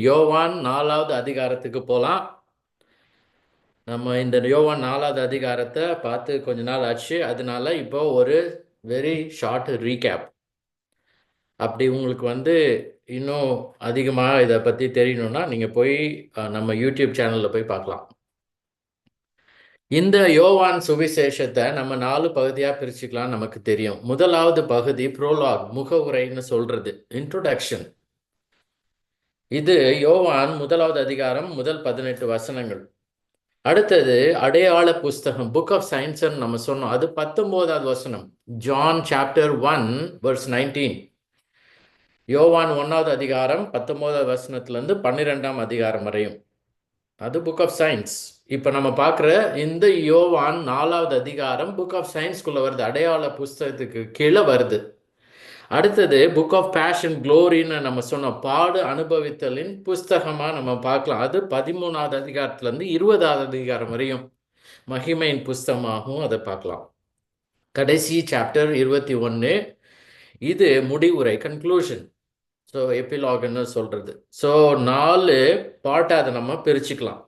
யோவான் 4வது அதிகாரத்துக்கு போலாம். நம்ம இந்த யோவான் 4வது அதிகாரத்தை பார்த்து கொஞ்ச நாள் ஆச்சு. அதனால இப்போ ஒரு வெரி ஷார்ட் ரீகேப். அப்படி உங்களுக்கு இன்னும் அதிகமாக இதை பற்றி தெரியணும்னா நீங்கள் போய் நம்ம யூடியூப் சேனலில் போய் பார்க்கலாம். இந்த யோவான் சுவிசேஷத்தை நம்ம 4 பகுதியாக பிரிச்சுக்கலாம். நமக்கு தெரியும், முதலாவது பகுதி ப்ரோலாக், முகவுரைன்னு சொல்றது, இன்ட்ரோடக்ஷன். இது யோவான் 1வது அதிகாரம் முதல் 18 வசனங்கள். அடுத்தது அடையாள புஸ்தகம், புக் ஆஃப் சயின்ஸ் நம்ம சொன்னோம், அது 19வது வசனம், ஜான் சாப்டர் 1 வெர்ஸ் 19. யோவான் 1வது அதிகாரம் 19வது வசனத்திலிருந்து 12ஆம் அதிகாரம் வரையும், அது புக் ஆஃப் சயின்ஸ். இப்போ நம்ம பார்க்குற இந்த யோவான் 4வது அதிகாரம் புக் ஆஃப் சயின்ஸ்குள்ளே வருது, அடையாள புஸ்தகத்துக்கு கீழே வருது. அடுத்தது புக் ஆஃப் பேஷன் க்ளோரின்னு நம்ம சொன்னோம், பாடு அனுபவித்தலின் புஸ்தகமாக நம்ம பார்க்கலாம். அது 13வது அதிகாரத்துலேருந்து 20வது அதிகாரம் வரையும் மகிமையின் புஸ்தகமாகவும் அதை பார்க்கலாம். கடைசி சாப்டர் 21, இது முடிவுரை, கன்க்ளூஷன். ஸோ எபிலாக்னு சொல்கிறது. ஸோ 4 பார்ட்டாக அதை நம்ம பிரிச்சுக்கலாம்.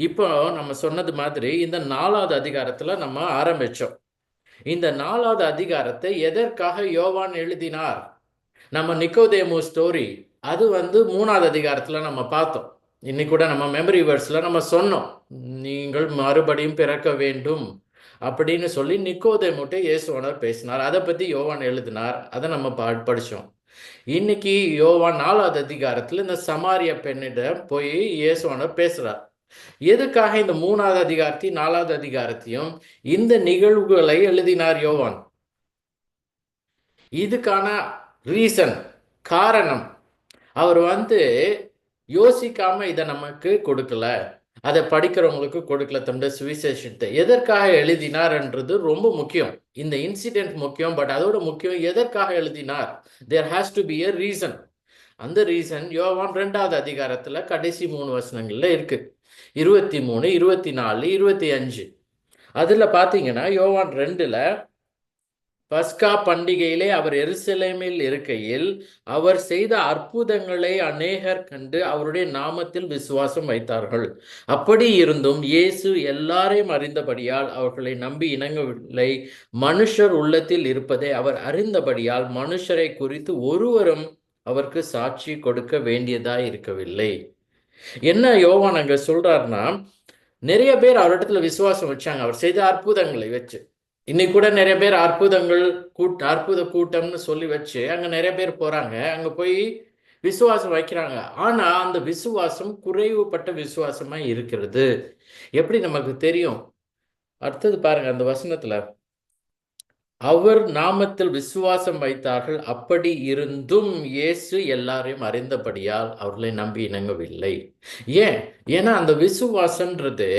இப்போ நம்ம சொன்னது மாதிரி இந்த 4வது அதிகாரத்தில் நம்ம ஆரம்பித்தோம். இந்த 4வது அதிகாரத்தை எதற்காக யோவான் எழுதினார்? நம்ம நிக்கோதேமு ஸ்டோரி அது 3வது அதிகாரத்தில் நம்ம பார்த்தோம். இன்னைக்கு கூட நம்ம மெமரி வேர்ட்ஸில் நம்ம சொன்னோம், நீங்கள் மறுபடியும் பிறக்க வேண்டும் அப்படின்னு சொல்லி நிக்கோதேமுட்ட இயேசுவானவர் பேசினார். அதை பற்றி யோவான் எழுதினார், அதை நம்ம படித்தோம். இன்னைக்கு யோவான் 4வது அதிகாரத்தில் இந்த சமாரிய பெண்ணிடம் போய் இயேசுவானவர் பேசுகிறார். எதுக்காக இந்த 3வது அதிகாரத்தையும் 4வது அதிகாரத்தையும் இந்த நிகழ்வுகளை எழுதினார் யோவான்? இதுக்கான ரீசன், காரணம், அவர் யோசிக்காம இதை நமக்கு கொடுக்கல, அதை படிக்கிறவங்களுக்கு கொடுக்கல. தன்னுடைய சுவிசேஷத்தை எதற்காக எழுதினார் என்றது ரொம்ப முக்கியம். இந்த இன்சிடென்ட் முக்கியம், பட் அதோட முக்கியம் எதற்காக எழுதினார். There has to be a reason. அந்த ரீசன் யோவான் 2வது அதிகாரத்தில் கடைசி 3 வசனங்கள்ல இருக்கு, 23, 24, 25. அதில் பார்த்தீங்கன்னா யோவான் 2ல் பஸ்கா பண்டிகையிலே அவர் எருசலேமில் இருக்கையில் அவர் செய்த அற்புதங்களை அநேகர் கண்டு அவருடைய நாமத்தில் விசுவாசம் வைத்தார்கள். அப்படி இருந்தும் இயேசு எல்லாரையும் அறிந்தபடியால் அவர்களை நம்பி இணங்கவில்லை. மனுஷர் உள்ளத்தில் இருப்பதை அவர் அறிந்தபடியால் மனுஷரை குறித்து ஒருவரும் அவருக்கு சாட்சி கொடுக்க வேண்டியதாய் இருக்கவில்லை. என்ன யோவான் அங்க சொல்றாருன்னா, நிறைய பேர் அவரிடத்துல விசுவாசம் வச்சாங்க, அவர் செய்த அற்புதங்களை வச்சு. இன்னைக்கு கூட நிறைய பேர் அற்புத கூட்டம்னு சொல்லி வச்சு அங்க நிறைய பேர் போறாங்க, அங்க போய் விசுவாசம் வைக்கிறாங்க. ஆனா அந்த விசுவாசம் குறைவுபட்ட விசுவாசமா இருக்கிறது. எப்படி நமக்கு தெரியும்? அடுத்தது பாருங்க, அந்த வசனத்துல அவர் நாமத்தில் விசுவாசம் வைத்தார்கள். அப்படி இருந்தும் இயேசு எல்லாரையும் அறிந்தபடியால் அவர்களை நம்பி இணங்கவில்லை. ஏன்னா அந்த விசுவாசம்ன்றது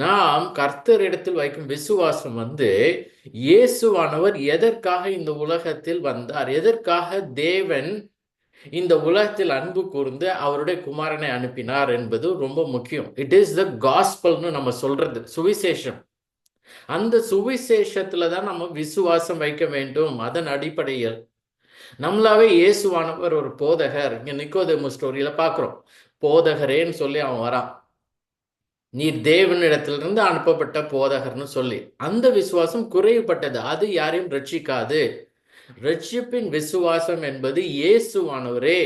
நாம் கர்த்தரிடத்தில் வைக்கும் விசுவாசம் இயேசுவானவர் எதற்காக இந்த உலகத்தில் வந்தார், எதற்காக தேவன் இந்த உலகத்தில் அன்பு கூர்ந்து அவருடைய குமாரனை அனுப்பினார் என்பது ரொம்ப முக்கியம். இட் இஸ் த காஸ்பல்னு நம்ம சொல்றது, சுவிசேஷம். அந்த சுவிசேஷத்துல தான் நம்ம விசுவாசம் வைக்க வேண்டும். அதன் அடிப்படையில் நம்மளாவே இயேசுவானவர் ஒரு போதகர். இங்க நிக்கோதேமு ஸ்டோரியில பார்க்கிறோம், போதகரேன்னு சொல்லி அவன் வரான், நீர் தேவனிடத்திலிருந்து அனுப்பப்பட்ட போதகர்னு சொல்லி. அந்த விசுவாசம் குறைவுபட்டது, அது யாரையும் ரட்சிக்காது. ரட்சிப்பின் விசுவாசம் என்பது இயேசுவானவரே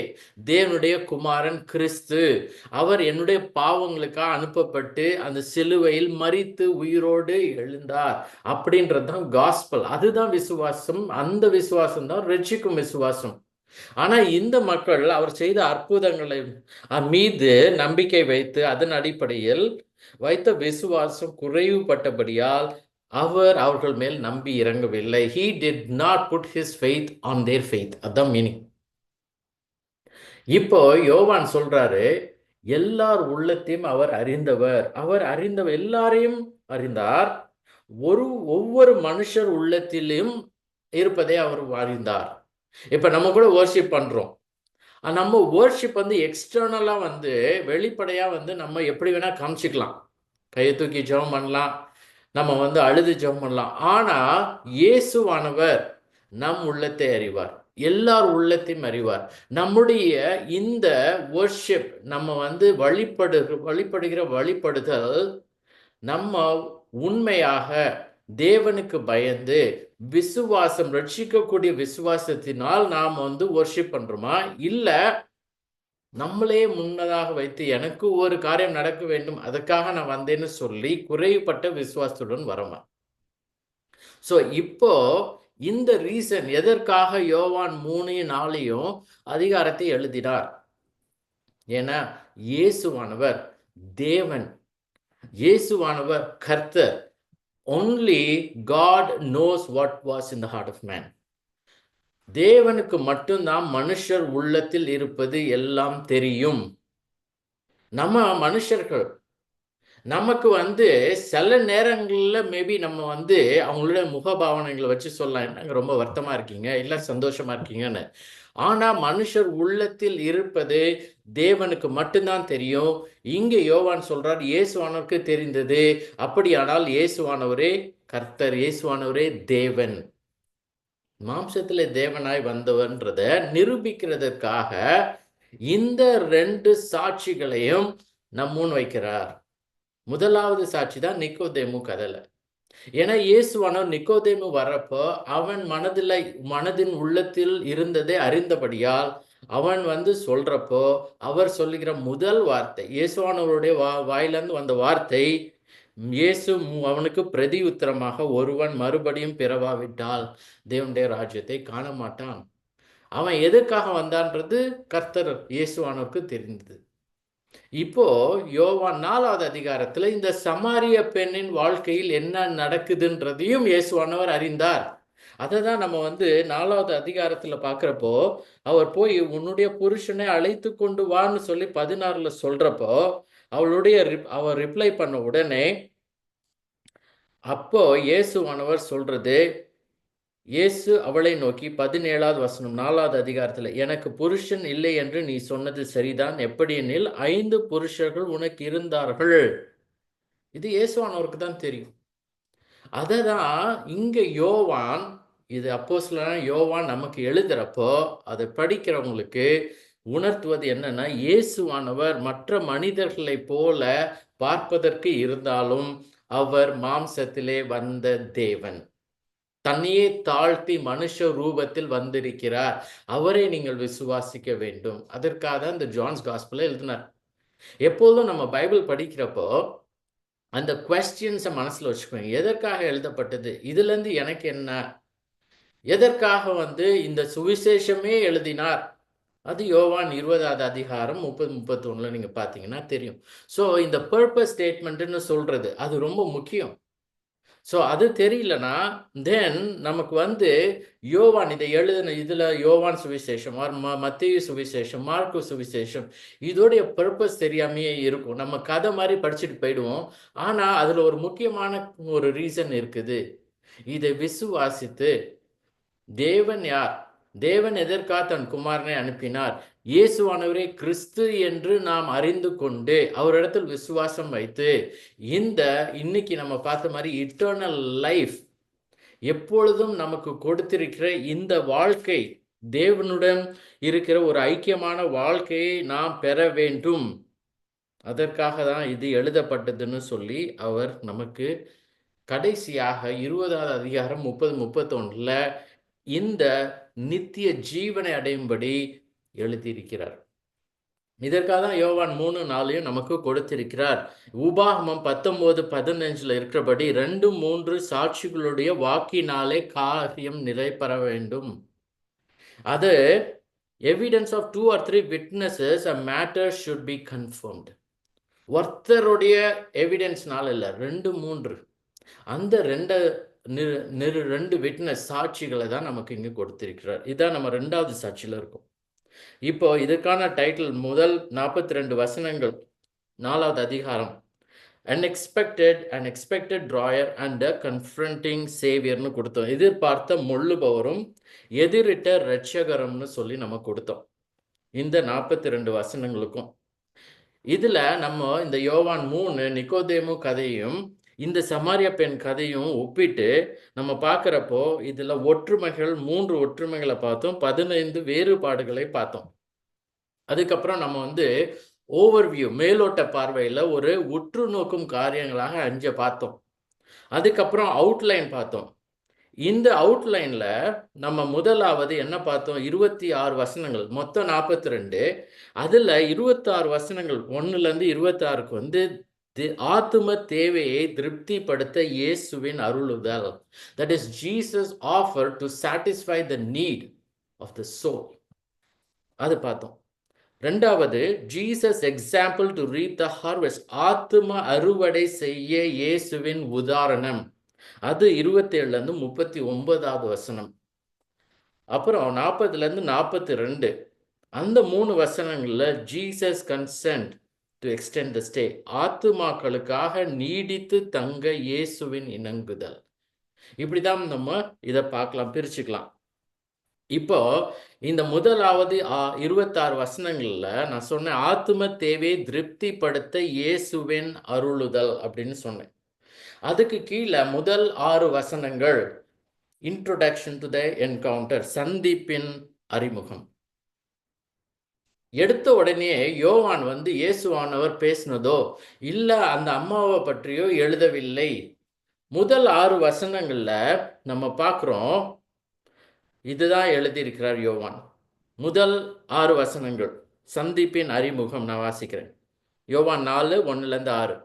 தேவனுடைய குமாரன் கிறிஸ்து, அவர் என்னுடைய பாவங்களுக்காக அனுப்பப்பட்டு அந்த சிலுவையில் மரித்து உயிரோடு எழுந்தார் அப்படின்றது தான் காஸ்பல். அதுதான் விசுவாசம். அந்த விசுவாசம் தான் ரட்சிக்கும் விசுவாசம். ஆனா இந்த மக்கள் அவர் செய்த அற்புதங்களை மீது நம்பிக்கை வைத்து அதன் அடிப்படையில் வைத்த விசுவாசம் குறைவுபட்டபடியால் அவர் அவர்கள் மேல் நம்பி இறங்கவில்லை. He did not put his faith on their faith. அதான் மீனிங். இப்போ யோவான் சொல்றாரு, எல்லார் உள்ளத்தையும் அவர் அறிந்தவர். அவர் எல்லாரையும் அறிந்தார். ஒவ்வொரு மனுஷர் உள்ளத்திலும் இருப்பதை அவர் அறிந்தார். இப்ப நம்ம கூட வர்ஷிப் பண்றோம். நம்ம வர்ஷிப் எக்ஸ்டர்னலா வெளிப்படையா நம்ம எப்படி வேணா காமிச்சிக்கலாம். கையை தூக்கி ஜெபம் பண்ணலாம், நம்ம அழுது ஜெபம் பண்ணலாம். ஆனா இயேசுவானவர் நம் உள்ளத்தை அறிவார். எல்லார் உள்ளத்தையும் அறிவார். நம்முடைய இந்த வொர்ஷிப், நம்ம வழிபடுகிற வழிபடுதல், நம்ம உண்மையாக தேவனுக்கு பயந்து விசுவாசம், ரட்சிக்கக்கூடிய விசுவாசத்தினால் நாம் வொர்ஷிப் பண்றோமா, இல்ல நம்மளே முன்னதாக வைத்து எனக்கு ஒரு காரியம் நடக்க வேண்டும், அதுக்காக நான் வந்தேன்னு சொல்லி குறைவுபட்ட விசுவாசத்துடன் வரமா? ஸோ இப்போ இந்த ரீசன் எதற்காக யோவான் 3:4 அதிகாரத்தை எழுதினார்? ஏன்னா இயேசுவானவர் தேவன், இயேசுவானவர் கர்த்தர். only God knows what was in the heart of man. தேவனுக்கு மட்டும்தான் மனுஷர் உள்ளத்தில் இருப்பது எல்லாம் தெரியும். நம்ம மனுஷர்கள், நமக்கு சில நேரங்களில் மேபி நம்ம அவங்களோட முகபாவனைகளை வச்சு சொல்லலாம், என்னங்க ரொம்ப வருத்தமா இருக்கீங்க, இல்லை சந்தோஷமா இருக்கீங்கன்னு. ஆனா மனுஷர் உள்ளத்தில் இருப்பது தேவனுக்கு மட்டும்தான் தெரியும். இங்க யோவான் சொல்றார், இயேசுவானவருக்கு தெரிந்தது. அப்படியானால் இயேசுவானவரே கர்த்தர், இயேசுவானவரே தேவன், மாம்சத்துல தேவனாய் வந்தவன்றத நிரூபிக்கிறதுக்காக இந்த 2 சாட்சிகளையும் நம் முன் வைக்கிறார். முதலாவது சாட்சி தான் நிக்கோதேமு கதையில. ஏன்னா இயேசுவானவர் நிக்கோதேமு வரப்போ அவன் மனதின் உள்ளத்தில் இருந்ததை அறிந்தபடியால் அவன் சொல்றப்போ அவர் சொல்லுகிற முதல் வார்த்தை, இயேசுவானவருடைய வாயிலிருந்து வந்த வார்த்தை, இயேசு அவனுக்கு பிரதி உத்தரமாக, ஒருவன் மறுபடியும் பிறவாவிட்டால் தேவனுடைய ராஜ்யத்தை காண மாட்டான். அவன் எதுக்காக வந்தான்றது கர்த்தர் இயேசுவானவருக்கு தெரிந்தது. இப்போ யோவான் 4வது அதிகாரத்துல இந்த சமாரிய பெண்ணின் வாழ்க்கையில் என்ன நடக்குதுன்றதையும் இயேசுவானவர் அறிந்தார். அதை தான் நம்ம 4வது அதிகாரத்துல பார்க்குறப்போ, அவர் போய் உன்னுடைய புருஷனை அழைத்து கொண்டு வான்னு சொல்லி 16ல சொல்றப்போ, அவர் ரிப்ளை பண்ண உடனே அப்போ இயேசுவானவர் சொல்றது, இயேசு அவளை நோக்கி 17வது வசனம் 4வது அதிகாரத்துல, எனக்கு புருஷன் இல்லை என்று நீ சொன்னது சரிதான், எப்படியெனில் 5 புருஷர்கள் உனக்கு இருந்தார்கள். இது இயேசுவானவருக்கு தான் தெரியும். அதை தான் இங்க யோவான், இது அப்போஸ்தலனான யோவான் நமக்கு எழுதுறப்போ அதை படிக்கிறவங்களுக்கு உணர்த்துவது என்னன்னா, இயேசுவானவர் மற்ற மனிதர்களை போல பார்ப்பதற்கு இருந்தாலும் அவர் மாம்சத்திலே வந்த தேவன், தன்னையே தாழ்த்தி மனுஷ ரூபத்தில் வந்திருக்கிறார். அவரை நீங்கள் விசுவாசிக்க வேண்டும். அதற்காக தான் இந்த ஜான்ஸ் காஸ்பலை எழுதினார். எப்போதும் நம்ம பைபிள் படிக்கிறப்போ அந்த கொஸ்டின்ஸை மனசுல வச்சுக்கோங்க. எதற்காக எழுதப்பட்டது, இதுல இருந்து எனக்கு என்ன, எதற்காக இந்த சுவிசேஷமே எழுதினார்? அது யோவான் 20வது அதிகாரம் 30-31 நீங்க பாத்தீங்கன்னா தெரியும். ஸோ இந்த பர்பஸ் ஸ்டேட்மெண்ட்னு சொல்றது அது ரொம்ப முக்கியம். ஸோ அது தெரியலனா தென் நமக்கு யோவான் இதை எழுதின இதில் யோவான் சுவிசேஷம், மத்தேயு சுவிசேஷம், மார்க்கு சுவிசேஷம், இதோடைய பர்பஸ் தெரியாமையே இருக்கும். நம்ம கதை மாதிரி படிச்சுட்டு போயிடுவோம். ஆனால் அதில் ஒரு முக்கியமான ஒரு ரீசன் இருக்குது. இதை விசுவாசித்து தேவன் யார், தேவன் எதற்காக தன் குமாரனை அனுப்பினார், இயேசுவானவரே கிறிஸ்து என்று நாம் அறிந்து கொண்டு அவரிடத்தில் விசுவாசம் வைத்து இன்னைக்கு நம்ம பார்த்த மாதிரி இட்டர்னல் லைஃப் எப்பொழுதும் நமக்கு கொடுத்திருக்கிற இந்த வாழ்க்கை, தேவனுடன் இருக்கிற ஒரு ஐக்கியமான வாழ்க்கையை நாம் பெற வேண்டும். அதற்காக தான் இது எழுதப்பட்டதுன்னு சொல்லி அவர் நமக்கு கடைசியாக 20வது அதிகாரம் 30-31 இந்த நித்திய ஜீவனை அடையும்படி எழுதியிருக்கிறார். இதற்காக தான் யோவான் 3:4 நமக்கு கொடுத்திருக்கிறார். உபாகமம் 19:15 இருக்கிறபடி 2-3 சாட்சிகளுடைய வாக்கினாலே காரியம் நிறைவேற வேண்டும். அது evidence of 2 or 3 witnesses a matter should be confirmed. ஒருத்தருடைய எவிடன்ஸ்னால இல்லை, 2-3 அந்த 2 விட்னஸ் சாட்சிகளை தான் நமக்கு இங்கே கொடுத்திருக்கிறார். இதுதான் நம்ம 2வது சாட்சியில் இருக்கும். இப்போ இதுக்கான டைட்டில் முதல் 42 வசனங்கள் 4வது அதிகாரம், an expected drawer and a confronting saviorனு கொடுத்தோம். எதிர்பார்த்த மொள்ளுபவரும் எதிரிட்ட இரட்சகரம்னு சொல்லி நம்ம கொடுத்தோம் இந்த 42 வசனங்களுக்கும். இதுல நம்ம இந்த யோவான் 3 நிக்கோதேமு கதையும் இந்த சமாரியா பெண் கதையும் ஒப்பிட்டு நம்ம பார்க்குறப்போ இதில் ஒற்றுமைகள் 3 ஒற்றுமைகளை பார்த்தோம், 15 வேறுபாடுகளை பார்த்தோம். அதுக்கப்புறம் நம்ம வந்து ஓவர்வியூ மேலோட்ட பார்வையில் ஒரு உற்று நோக்கும் காரியங்களாக 5 பார்த்தோம். அதுக்கப்புறம் அவுட்லைன் பார்த்தோம். இந்த அவுட்லைனில் நம்ம முதலாவது என்ன பார்த்தோம்? 26 வசனங்கள், மொத்தம் 42. அதில் 26 வசனங்கள் 1லேருந்து 26க்கு வந்து ஆத்தும தேவையை திருப்திப்படுத்த இயேசுவின் அருளுதல். That is Jesus offered to satisfy the need of the soul. அது பார்த்தோம். ரெண்டாவது, Jesus example to ரீப் the harvest. ஆத்தும அறுவடை செய்ய இயேசுவின் உதாரணம். அது 27லேருந்து 39வது வசனம். அப்புறம் 40லேருந்து 42. அந்த 3 வசனங்களில் Jesus consent to extend the stay. ஆத்துமாக்களுக்காக நீடித்து தங்க இயேசுவின் இணங்குதல். இப்படி தான் நம்ம இதை பார்க்கலாம், பிரிச்சுக்கலாம். இப்போ இந்த முதலாவது 26 வசனங்களில் நான் சொன்னேன், ஆத்தும தேவையை திருப்திப்படுத்த இயேசுவின் அருளுதல் அப்படின்னு சொன்னேன். அதுக்கு கீழே முதல் 6 வசனங்கள் இன்ட்ரோடக்ஷன் டு த என்கவுண்டர், சந்திப்பின் அறிமுகம். எடுத்த உடனே யோவான் வந்து இயேசுவானவர் பேசினதோ இல்லை அந்த அம்மாவை பற்றியோ எழுதவில்லை. முதல் 6 வசனங்களில் நம்ம பார்க்குறோம், இதுதான் எழுதியிருக்கிறார் யோவான். முதல் 6 வசனங்கள் சந்திப்பின் அறிமுகம். நான் வாசிக்கிறேன். யோவான் 4, 1லேருந்து 6.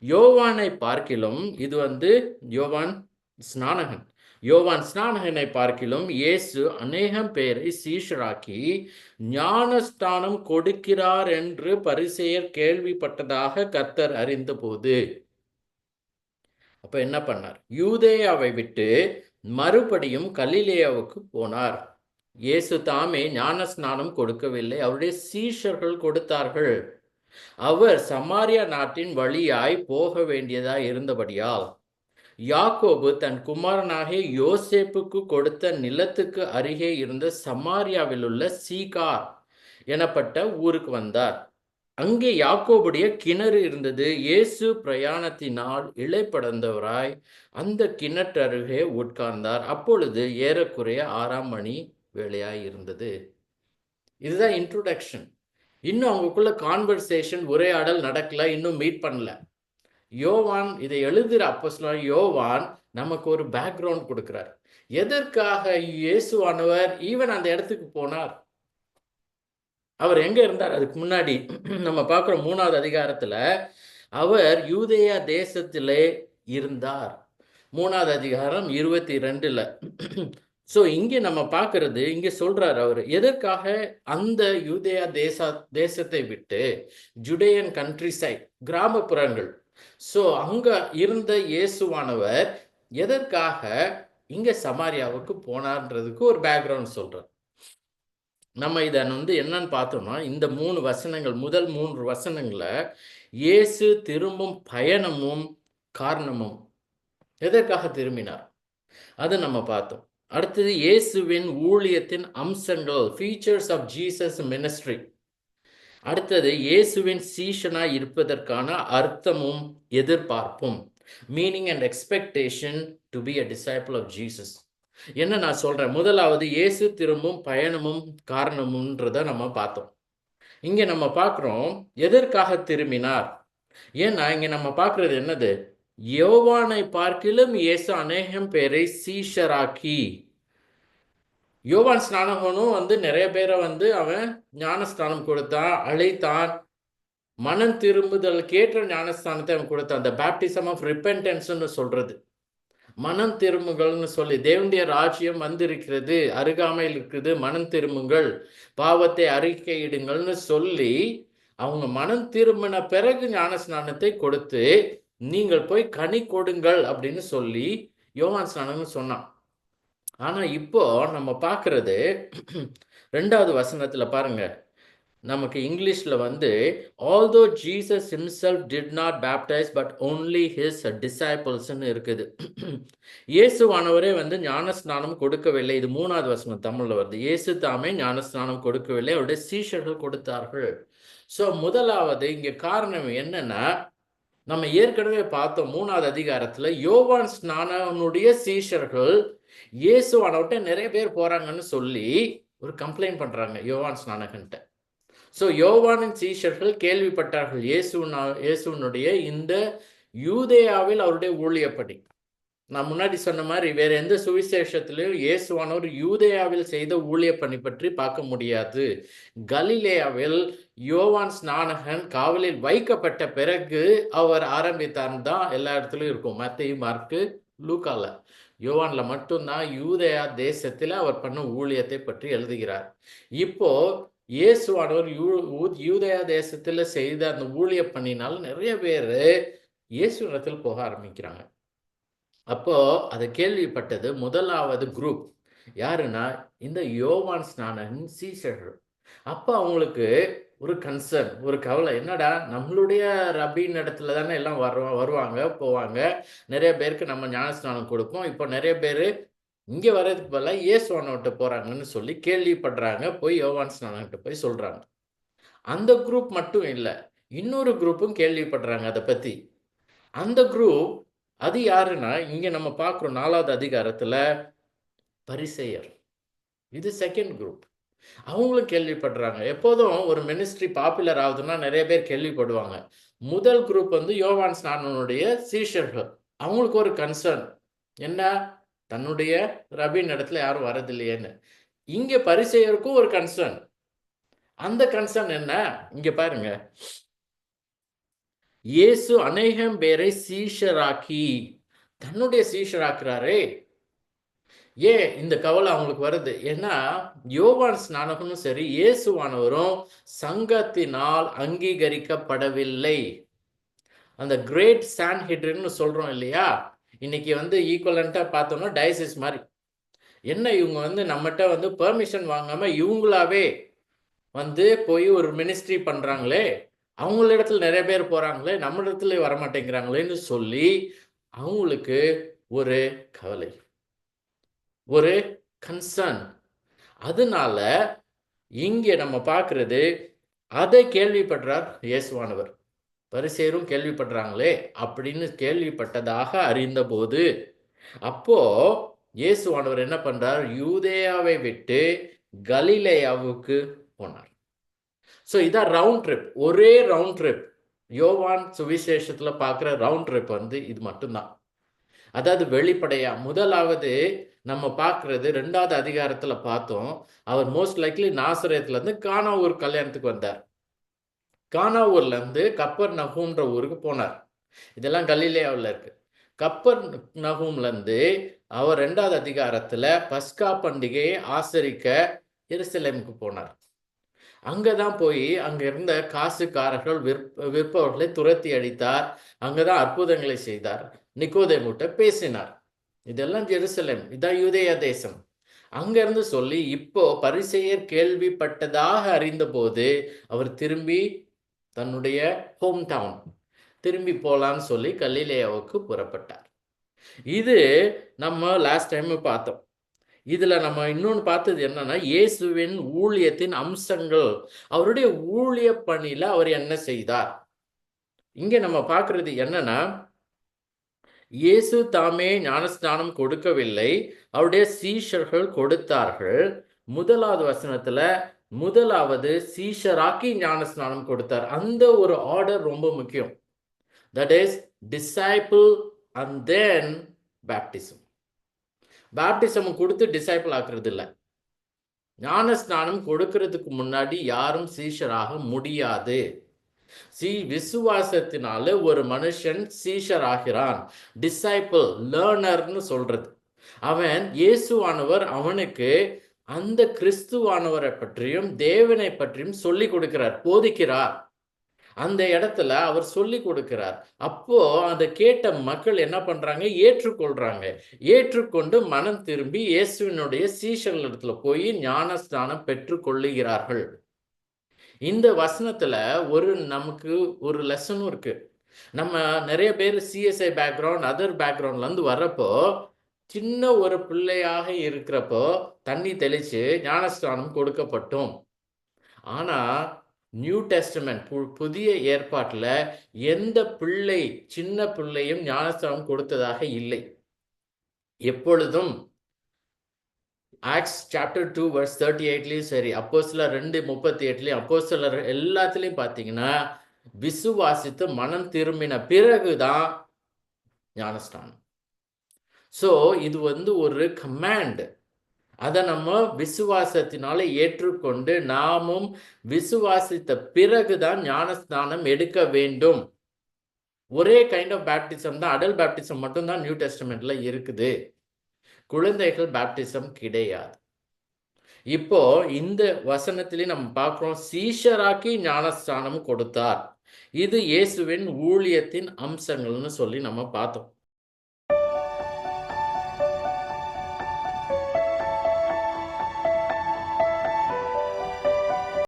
யோவானை பார்க்கிலும், இது வந்து யோவான் ஸ்நானகன். யோவான் ஸ்நானகனை பார்க்கிலும் இயேசு அநேகம் பேரை சீஷராக்கி ஞானஸ்தானம் கொடுக்கிறார் என்று பரிசேயர் கேள்விப்பட்டதாக கர்த்தர் அறிந்தபோது. அப்ப என்ன பண்ணார்? யூதேயாவை விட்டு மறுபடியும் கலிலேயாவுக்கு போனார். இயேசு தாமே ஞானஸ்நானம் கொடுக்கவில்லை, அவருடைய சீஷர்கள் கொடுத்தார்கள். அவர் சமாரியா நாட்டின் வழியாய் போக வேண்டியதாய் இருந்தபடியால் யாக்கோபு தன் குமாரனாகிய யோசேப்புக்கு கொடுத்த நிலத்துக்கு அருகே இருந்த சமாரியாவில் உள்ள சீகார் எனப்பட்ட ஊருக்கு வந்தார். அங்கே யாக்கோபுடைய கிணறு இருந்தது. இயேசு பிரயாணத்தினால் இளைப்படந்தவராய் அந்த கிணற்றருகே உட்கார்ந்தார். அப்பொழுது ஏறக்குறைய 6ஆம் மணி வேளையாய் இருந்தது. இதுதான் இன்ட்ரோடக்ஷன். இன்னும் அவங்களுக்குள்ள கான்வர்சேஷன், உரையாடல் நடக்கல, இன்னும் மீட் பண்ணல. யோவான் இதை எழுதுகிற அப்போஸ்தலன் யோவான் நமக்கு ஒரு பேக்ரவுண்ட் கொடுக்கிறார். எதற்காக இயேசுவானவர் ஈவன் அந்த இடத்துக்கு போனார்? அவர் எங்க இருந்தார்? அதுக்கு முன்னாடி நம்ம பார்க்குறோம் 3வது அதிகாரத்துல அவர் யூதேயா தேசத்திலே இருந்தார். 3வது அதிகாரம் 22ல். ஸோ இங்கே நம்ம பார்க்கறது, இங்கே சொல்றார் அவர் எதற்காக அந்த யூதேயா தேசத்தை விட்டு ஜுடேயன் கண்ட்ரி சைட், கிராமப்புறங்கள், ஸோ அங்க இருந்த இயேசுவானவர் எதற்காக இங்க சமாரியாவுக்கு போனார்ன்றதுக்கு ஒரு பேக்ரவுண்ட் சொல்றார். நம்ம இதை வந்து என்னன்னு பார்த்தோம்னா, இந்த 3 வசனங்கள், முதல் 3 வசனங்களை இயேசு திரும்பும் பயணமும் காரணமும், எதற்காக திரும்பினார் அதை நம்ம பார்த்தோம். அடுத்தது இயேசுவின் ஊழியத்தின் அம்சங்கள், ஃபீச்சர்ஸ் ஆஃப் ஜீசஸ் மினிஸ்ட்ரி. அடுத்தது இயேசுவின் சீஷனாய் இருப்பதற்கான அர்த்தமும் எதிர்பார்ப்பும், meaning and expectation to be a disciple of Jesus. என்ன நான் சொல்றேன்? முதலாவது இயேசு திரும்பும் பயணமும் காரணமும்ன்றதை நம்ம பார்த்தோம். இங்க நம்ம பார்க்குறோம் எதற்காக திரும்பினார். ஏன்னா இங்க நம்ம பார்க்கறது என்னது? யோவானை பார்க்கிலும் இயேசு அநேகம் பேரை சீஷராக்கி. யோவான் ஸ்நானகனும் வந்து நிறைய பேரை வந்து அவன் ஞானஸ்தானம் கொடுத்தான், அழைத்தான், மனம் திரும்புதல் கேட்ட ஞானஸ்தானத்தை அவன் கொடுத்தான். அந்த பேப்டிசம் ஆஃப் ரிப்பென்டன்ஸ்னு சொல்றது, மனம் திரும்புகள்னு சொல்லி, தேவனுடைய ராஜ்யம் வந்திருக்கிறது, அருகாமையில் இருக்குது, மனம் திரும்புங்கள், பாவத்தை அறிக்கையிடுங்கள்னு சொல்லி அவங்க மனம் திரும்பின பிறகு ஞானஸ்நானத்தை கொடுத்து நீங்கள் போய் கனி கொடுங்கள் அப்படின்னு சொல்லி யோவான் ஸ்நானகன் சொன்னான். ஆனா இப்போ நம்ம பார்க்கறது 2வது வசனத்துல பாருங்க, நமக்கு இங்கிலீஷ்ல வந்து although Jesus himself did not baptize but only his disciples ன்னு இருக்குது. இயேசுவானவரே வந்து ஞானஸ்நானம் கொடுக்கவில்லை. இது 3வது வசனம் தமிழ்ல வருது. இயேசு தாமே ஞானஸ்நானம் கொடுக்கவில்லை, அவருடைய சீஷர்கள் கொடுத்தார்கள். ஸோ முதலாவது இங்க காரணம் என்னன்னா, நம்ம ஏற்கனவே பார்த்தோம் 3வது அதிகாரத்துல யோவான் ஸ்நானனுடைய சீஷர்கள் இயேசுவானவர்கிட்ட நிறைய பேர் போறாங்கன்னு சொல்லி ஒரு கம்ப்ளைண்ட் பண்றாங்க யோவான் ஸ்நானகன்ட்ட. ஸோ யோவானின் சீஷர்கள் கேள்விப்பட்டார்கள் இயேசுவனுடைய இந்த யூதேயாவில் அவருடைய ஊழியப்படி. நான் முன்னாடி சொன்ன மாதிரி வேற எந்த சுவிசேஷத்திலையும் இயேசுவானவர் யூதேயாவில் செய்த ஊழிய பணி பற்றி பார்க்க முடியாது. கலிலேயாவில் யோவான் ஸ்நானகன் காவலில் வைக்கப்பட்ட பிறகு அவர் ஆரம்பித்தார்னு தான் எல்லா இடத்துலையும் இருக்கும். மத்தேயு, மார்க்கு, லூக்கால. யோவான்ல மட்டும்தான் யூதேயா தேசத்தில் அவர் பண்ண ஊழியத்தை பற்றி எழுதுகிறார். இப்போ இயேசுவானவர் யூதேயா தேசத்தில் செய்த அந்த ஊழிய பணினால் நிறைய பேர் இயேசுவிடத்தில் போக ஆரம்பிக்கிறாங்க. அப்போ அதை கேள்விப்பட்டது முதலாவது குரூப் யாருன்னா இந்த யோவான் ஸ்நானகன் சீஷர்கள். அப்போ அவங்களுக்கு ஒரு கன்சர்ன், ஒரு கவலை, என்னடா நம்மளுடைய ரபின் இடத்துல தானே எல்லாம் வருவாங்க போவாங்க, நிறைய பேருக்கு நம்ம ஞானஸ்நானம் கொடுப்போம், இப்போ நிறைய பேர் இங்கே வர்றதுக்கு பதிலாக இயேசுவானவர்கிட்ட போகிறாங்கன்னு சொல்லி கேள்விப்படுறாங்க. போய் யோவான் ஸ்நானன்கிட்ட போய் சொல்கிறாங்க. அந்த குரூப் மட்டும் இல்லை, இன்னொரு குரூப்பும் கேள்விப்படுறாங்க அதை பற்றி. அந்த குரூப் அது யாருன்னா இங்கே நம்ம பார்க்குறோம் 4வது அதிகாரத்தில் பரிசேயர். இது செகண்ட் குரூப். அவங்களும் கேள்விப்படுறாங்க. எப்போதும் ஒரு மினிஸ்ட்ரி பாப்புலர் ஆகுதுன்னா நிறைய பேர் கேள்விப்படுவாங்க. முதல் குரூப் வந்து யோவான் ஸ்நானனுடைய சீஷர்கள். அவங்களுக்கு ஒரு கன்சர்ன், என்ன தன்னுடைய ரபின் இடத்துல யாரும் வரதில்லையேன்னு. இங்கே பரிசேயருக்கும் ஒரு கன்சர்ன். அந்த கன்சர்ன் என்ன, இங்க பாருங்க, இயேசு அநேகம் பேரை சீஷராக்கி தன்னுடைய சீஷராக்குறாரே. ஏன் இந்த கவலை அவங்களுக்கு வருது? ஏன்னா யோவான் ஸ்நானகனும் சரி இயேசுவானவரும் சங்கத்தினால் அங்கீகரிக்கப்படவில்லை. அந்த கிரேட் சான்ஹெட்ரின்னு சொல்றோம் இல்லையா, இன்னைக்கு வந்து ஈக்குவலண்டா பார்த்தோம்னா டயசிஸ் மாதிரி. என்ன இவங்க வந்து நம்மகிட்ட வந்து பெர்மிஷன் வாங்காம இவங்களாவே வந்து போய் ஒரு மினிஸ்ட்ரி பண்றாங்களே, அவங்கள இடத்துல நிறைய பேர் போறாங்களே, நம்ம இடத்துல வரமாட்டேங்கிறாங்களேன்னு சொல்லி அவங்களுக்கு ஒரு கவலை, ஒரு கன்சர்ன். அதனால இங்கே நம்ம பார்க்கிறது, அதை கேள்விப்படுறார் இயேசுவானவர். பரிசேயரும் கேள்விப்படுறாங்களே அப்படின்னு கேள்விப்பட்டதாக அறிந்தபோது, அப்போ இயேசுவானவர் என்ன பண்றார், யூதேயாவை விட்டு கலிலேயாவுக்கு போனார். ஸோ இதான் ரவுண்ட் ட்ரிப், ஒரே ரவுண்ட் ட்ரிப். யோவான் சுவிசேஷத்துல பார்க்குற ரவுண்ட் ட்ரிப் வந்து இது மட்டும்தான். அதாவது வெளிப்படையா முதலாவது நம்ம பார்க்கறது 2வது அதிகாரத்துல பார்த்தோம். அவர் மோஸ்ட் லைக்லி நாசரேத்ல இருந்து கானாவூர் கல்யாணத்துக்கு வந்தார். கானாவூர்ல இருந்து கப்பர் நகூம்ன்ற ஊருக்கு போனார். இதெல்லாம் கலிலேயாவில் இருக்கு. கப்பர் நகூம்ல இருந்து அவர் 2வது அதிகாரத்துல பஸ்கா பண்டிகையை ஆசரிக்க எருசலேமுக்கு போனார். அங்கதான் போய் அங்க இருந்த காசுக்காரர்கள் விற்பவர்களை துரத்தி அடித்தார். அங்கதான் அற்புதங்களை செய்தார். நிக்கோதேமுட்ட பேசினார். இதெல்லாம் ஜெருசலேம், இதான் யூதேயா தேசம். அங்கிருந்து சொல்லி இப்போ பரிசேயர் கேள்விப்பட்டதாக அறிந்த போது அவர் திரும்பி தன்னுடைய ஹோம் டவுன் திரும்பி போலான்னு சொல்லி கலிலேயாவுக்கு புறப்பட்டார். இது நம்ம லாஸ்ட் டைம் பார்த்தோம். இதுல நம்ம இன்னொன்று பார்த்தது என்னன்னா, இயேசுவின் ஊழியத்தின் அம்சங்கள், அவருடைய ஊழிய பணியில அவர் என்ன செய்தார். இங்க நம்ம பார்க்கறது என்னன்னா, இயேசு தாமே ஞானஸ்நானம் கொடுக்கவில்லை, அவருடைய சீஷர்கள் கொடுத்தார்கள். 1வது வசனத்துல முதலாவது சீஷராக்கி ஞானஸ்நானம் கொடுத்தார். அந்த ஒரு ஆர்டர் ரொம்ப முக்கியம். That is disciple and then baptism. Baptism கொடுத்து டிசைபிள் ஆக்குறது இல்லை. ஞானஸ்நானம் கொடுக்கிறதுக்கு முன்னாடி யாரும் சீஷராக முடியாது. விசுவாசத்தினால ஒரு மனுஷன் சீஷர் ஆகிறான். டிசைபிள், லேர்னர்னு சொல்றது. அவன் இயேசுவானவர் அவனுக்கு அந்த கிறிஸ்துவானவரை பற்றியும் தேவனை பற்றியும் சொல்லி கொடுக்கிறார், போதிக்கிறார். அந்த இடத்துல அவர் சொல்லி கொடுக்கிறார். அப்போ அதை கேட்ட மக்கள் என்ன பண்றாங்க, ஏற்றுக்கொள்றாங்க. ஏற்றுக்கொண்டு மனம் திரும்பி இயேசுவினுடைய சீஷர்கள் இடத்துல போய் ஞானஸ்நானம் பெற்று கொள்ளுகிறார்கள். இந்த வசனத்துல நமக்கு ஒரு லெசனும் இருக்கு. நம்ம நிறைய பேர் சிஎஸ்ஐ பேக்ரவுண்ட், அதர் பேக்ரவுண்ட்ல இருந்து வர்றப்போ, சின்ன ஒரு பிள்ளையாக இருக்கிறப்போ தண்ணி தெளிச்சு ஞானஸ்நானம் கொடுக்கப்பட்டோம். ஆனா நியூ டெஸ்டமெண்ட் புதிய ஏற்பாட்டில் எந்த பிள்ளை சின்ன பிள்ளையும் ஞானஸ்தானம் கொடுத்ததாக இல்லை. எப்பொழுதும் ஆக்ட்ஸ் சாப்டர் 2 verse 38லையும் சரி, அப்போஸ்தலர் 2:38லையும், அப்போஸ்தலர் எல்லாத்துலேயும் பார்த்தீங்கன்னா விசுவாசித்து மனம் திரும்பின பிறகுதான் ஞானஸ்தானம். ஸோ இது ஒரு கமாண்ட். அதை நம்ம விசுவாசத்தினால ஏற்றுக்கொண்டு நாமும் விசுவாசித்த பிறகுதான் ஞானஸ்நானம் எடுக்க வேண்டும். ஒரே கைண்ட் ஆஃப் பேப்டிசம் தான், அடல்ட் பேப்டிசம் மட்டும்தான் நியூ டெஸ்டமெண்ட்ல இருக்குது. குழந்தைகள் பேப்டிசம் கிடையாது. இப்போ இந்த வசனத்திலே நம்ம பார்க்கிறோம், சீஷராக்கி ஞானஸ்நானம் கொடுத்தார். இது இயேசுவின் ஊழியத்தின் அம்சங்கள்னு சொல்லி நம்ம பார்த்தோம்.